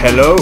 Hello.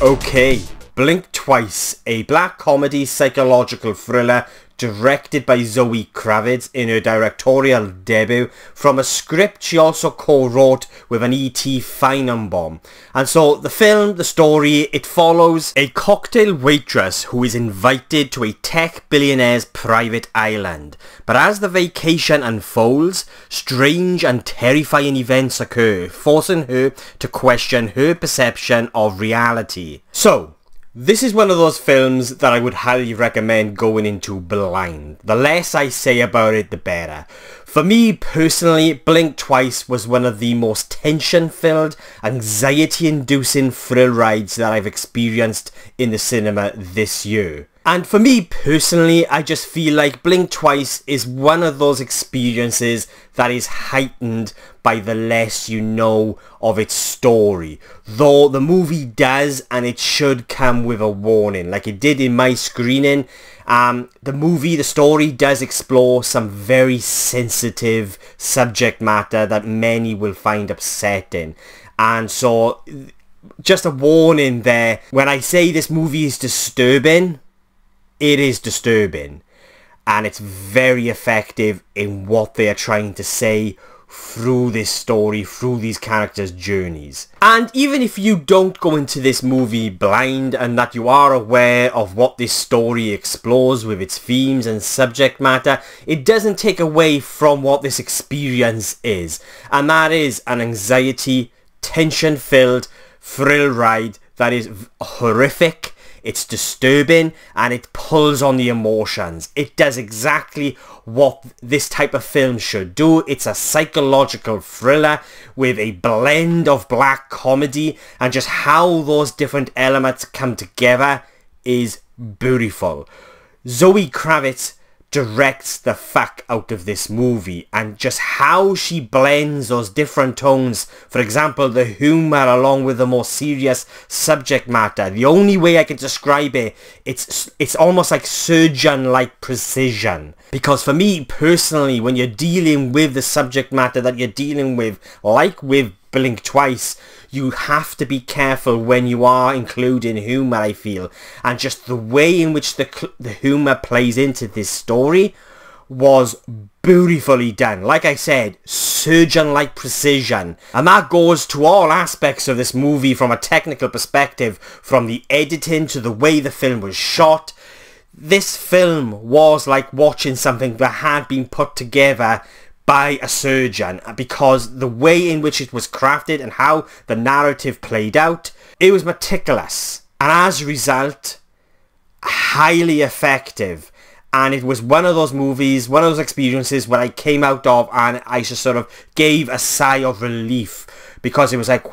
Okay, Blink Twice, a black comedy psychological thriller directed by Zoë Kravitz in her directorial debut from a script she also co-wrote with an E.T. Feigenbaum. And so the film, the story, it follows a cocktail waitress who is invited to a tech billionaire's private island. But as the vacation unfolds, strange and terrifying events occur, forcing her to question her perception of reality. So, this is one of those films that I would highly recommend going into blind. The less I say about it, the better. For me personally, Blink Twice was one of the most tension-filled, anxiety-inducing thrill rides that I've experienced in the cinema this year. And for me personally, I just feel like Blink Twice is one of those experiences that is heightened by the less you know of its story. Though the movie does, and it should come with a warning, like it did in my screening. The story does explore some very sensitive subject matter that many will find upsetting. And so, just a warning there, when I say this movie is disturbing, it is disturbing, and it's very effective in what they are trying to say through this story, through these characters' journeys. And even if you don't go into this movie blind and that you are aware of what this story explores with its themes and subject matter, it doesn't take away from what this experience is, and that is an anxiety, tension-filled thrill ride that is horrific. It's disturbing, and it pulls on the emotions. It does exactly what this type of film should do. It's a psychological thriller with a blend of black comedy, and just how those different elements come together is beautiful. Zoë Kravitz directs the fuck out of this movie, and just how she blends those different tones, for example the humour along with the more serious subject matter. The only way I can describe it, it's almost like surgeon-like precision. Because for me personally, when you're dealing with the subject matter that you're dealing with, like with Blink Twice, you have to be careful when you are including humour, I feel. And just the way in which the humour plays into this story was beautifully done. Like I said, surgeon-like precision. And that goes to all aspects of this movie from a technical perspective, from the editing to the way the film was shot. This film was like watching something that had been put together by a surgeon, because the way in which it was crafted and how the narrative played out, it was meticulous, and as a result, highly effective. And it was one of those movies, one of those experiences where I came out of and I just sort of gave a sigh of relief, because it was like,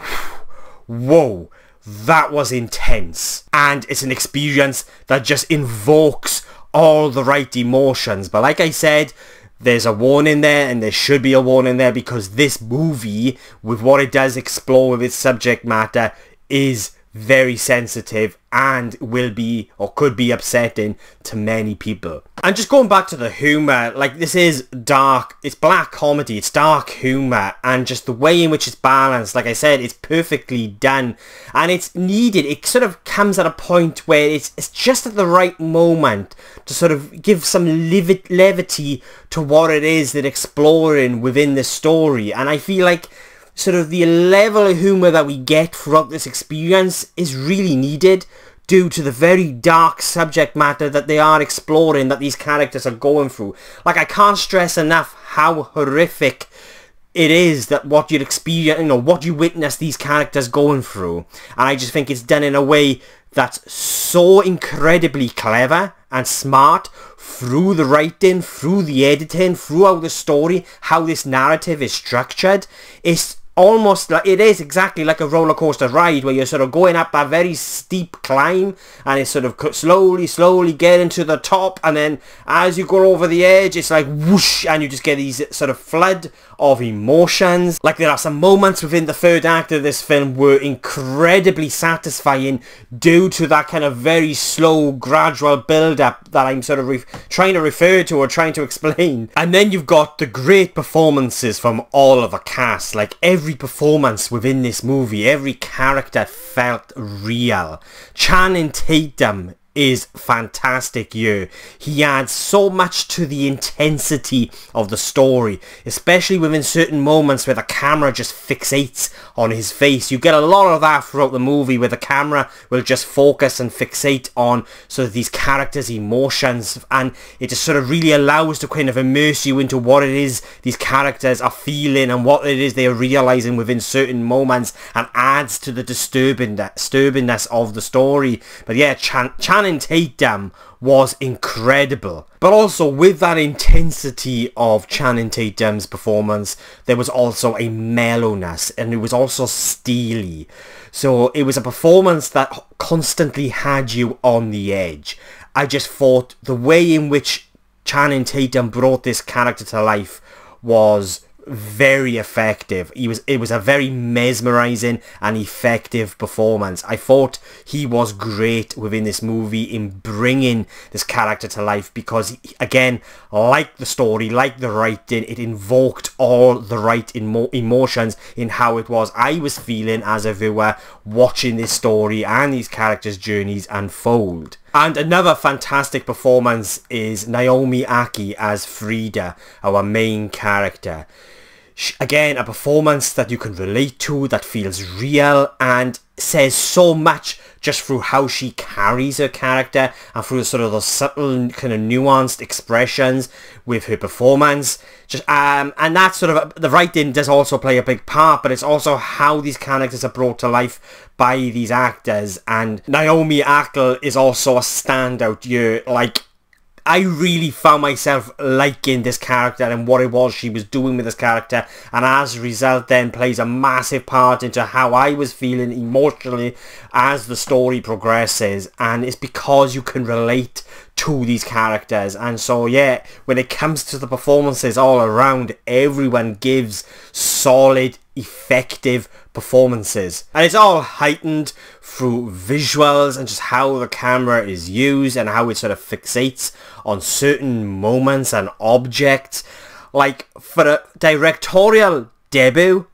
whoa, that was intense. And it's an experience that just invokes all the right emotions. But like I said, there's a warning there, and there should be a warning there, because this movie, with what it does explore with its subject matter, is very sensitive and will be, or could be, upsetting to many people. And just going back to the humour, like, this is dark, it's black comedy, it's dark humour, and just the way in which it's balanced, like I said, it's perfectly done, and it's needed. It sort of comes at a point where it's just at the right moment to sort of give some levity to what it is that exploring within the story. And I feel like sort of the level of humour that we get throughout this experience is really needed, due to the very dark subject matter that they are exploring, that these characters are going through. Like, I can't stress enough how horrific it is that what you'd experience, you know, what you witness these characters going through. And I just think it's done in a way that's so incredibly clever and smart, through the writing, through the editing, throughout the story, how this narrative is structured. It's almost like, it is exactly like a roller coaster ride, where you're sort of going up a very steep climb, and it's sort of slowly getting to the top, and then as you go over the edge, it's like whoosh, and you just get these sort of flood of emotions. Like, there are some moments within the third act of this film were incredibly satisfying, due to that kind of very slow, gradual build-up that I'm sort of trying to refer to, or trying to explain. And then you've got the great performances from all of the cast. Like, every every performance within this movie, every character felt real. Channing Tatum is fantastic here. He adds so much to the intensity of the story, especially within certain moments where the camera just fixates on his face. You get a lot of that throughout the movie, where the camera will just focus and fixate on sort of these characters' emotions, and it just sort of really allows to kind of immerse you into what it is these characters are feeling and what it is they are realizing within certain moments, and adds to the disturbingness of the story. But yeah, Channing Tatum was incredible. But also, with that intensity of Channing Tatum's performance, there was also a mellowness, and it was also steely. So it was a performance that constantly had you on the edge. I just thought the way in which Channing Tatum brought this character to life was very effective. It was a very mesmerizing and effective performance. I thought he was great within this movie in bringing this character to life, because again, like the story, like the writing, it invoked all the right emotions in how it was I was feeling as a viewer watching this story and these characters' journeys unfold. And another fantastic performance is Naomi Ackie as Frida, our main character. Again, a performance that you can relate to, that feels real, and says so much just through how she carries her character and through sort of those subtle kind of nuanced expressions with her performance. And that sort of, the writing does also play a big part, but it's also how these characters are brought to life by these actors. And Naomi Ackie is also a standout here. Like, I really found myself liking this character and what it was she was doing with this character, and as a result then plays a massive part into how I was feeling emotionally as the story progresses. And it's because you can relate to these characters. And so yeah, when it comes to the performances all around, everyone gives solid, effective performances, and it's all heightened through visuals and just how the camera is used and how it sort of fixates on certain moments and objects. Like, for a directorial debut,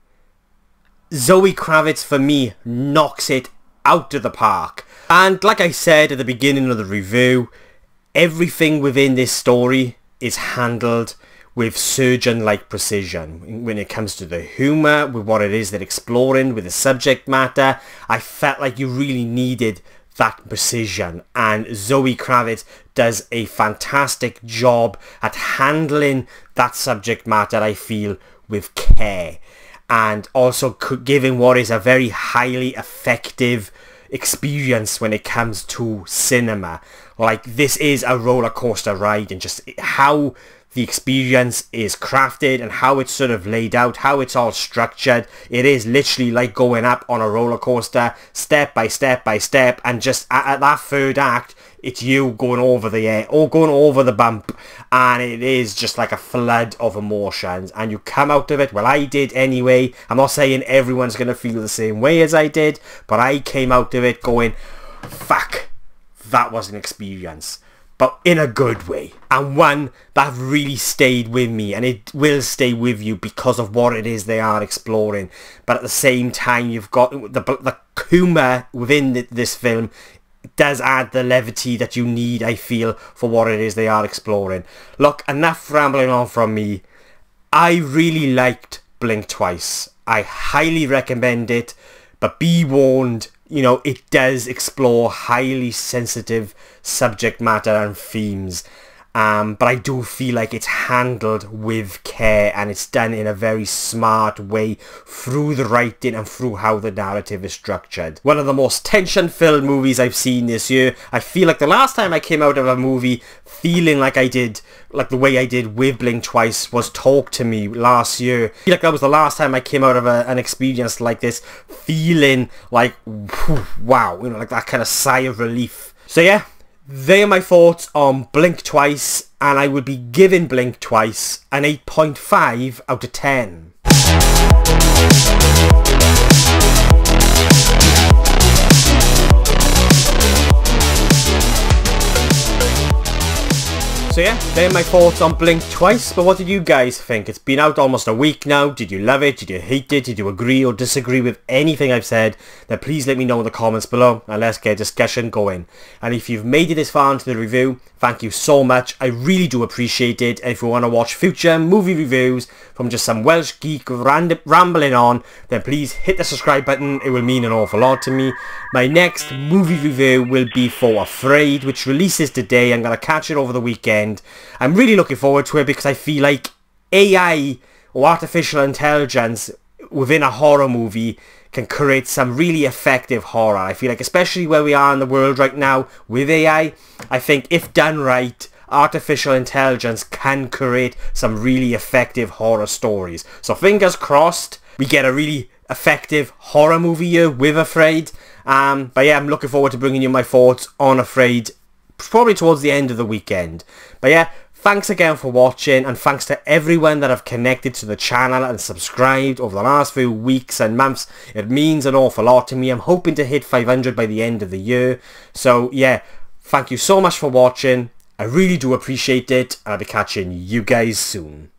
Zoë Kravitz for me knocks it out of the park. And like I said at the beginning of the review, everything within this story is handled with surgeon-like precision. When it comes to the humour, with what it is they're exploring, with the subject matter, I felt like you really needed that precision, and Zoë Kravitz does a fantastic job at handling that subject matter, I feel, with care, and also giving what is a very highly effective experience when it comes to cinema. Like, this is a roller coaster ride, and just how the experience is crafted and how it's sort of laid out, how it's all structured. It is literally like going up on a roller coaster, step by step by step, and just at that third act, it's you going over the air or going over the bump, and it is just like a flood of emotions, and you come out of it, well, I did anyway. I'm not saying everyone's going to feel the same way as I did, but I came out of it going, fuck, that was an experience. But in a good way, and one that really stayed with me, and it will stay with you because of what it is they are exploring. But at the same time, you've got the humour within this film does add the levity that you need, I feel, for what it is they are exploring. Look, enough rambling on from me. I really liked Blink Twice. I highly recommend it, but be warned, you know, it does explore highly sensitive subject matter and themes, but I do feel like it's handled with care, and it's done in a very smart way through the writing and through how the narrative is structured. One of the most tension-filled movies I've seen this year. I feel like the last time I came out of a movie feeling like I did, like the way I did with Blink Twice, was Talk to Me last year. I feel like that was the last time I came out of an experience like this feeling like, wow, you know, like that kind of sigh of relief. So yeah, they are my thoughts on Blink Twice, and I would be giving Blink Twice an 8.5 out of 10. So yeah, they're my thoughts on Blink Twice, but what did you guys think? It's been out almost a week now. Did you love it? Did you hate it? Did you agree or disagree with anything I've said? Then please let me know in the comments below and let's get a discussion going. And if you've made it this far into the review, thank you so much. I really do appreciate it. And if you want to watch future movie reviews from just some Welsh geek rambling on, then please hit the subscribe button. It will mean an awful lot to me. My next movie review will be for Afraid, which releases today. I'm going to catch it over the weekend. I'm really looking forward to it because I feel like AI or artificial intelligence within a horror movie can create some really effective horror. I feel like especially where we are in the world right now with AI, I think if done right, artificial intelligence can create some really effective horror stories. So fingers crossed we get a really effective horror movie here with Afraid. But yeah, I'm looking forward to bringing you my thoughts on Afraid probably towards the end of the weekend. But yeah, thanks again for watching, and thanks to everyone that have connected to the channel and subscribed over the last few weeks and months. It means an awful lot to me. I'm hoping to hit 500 by the end of the year. So yeah, thank you so much for watching. I really do appreciate it. I'll be catching you guys soon.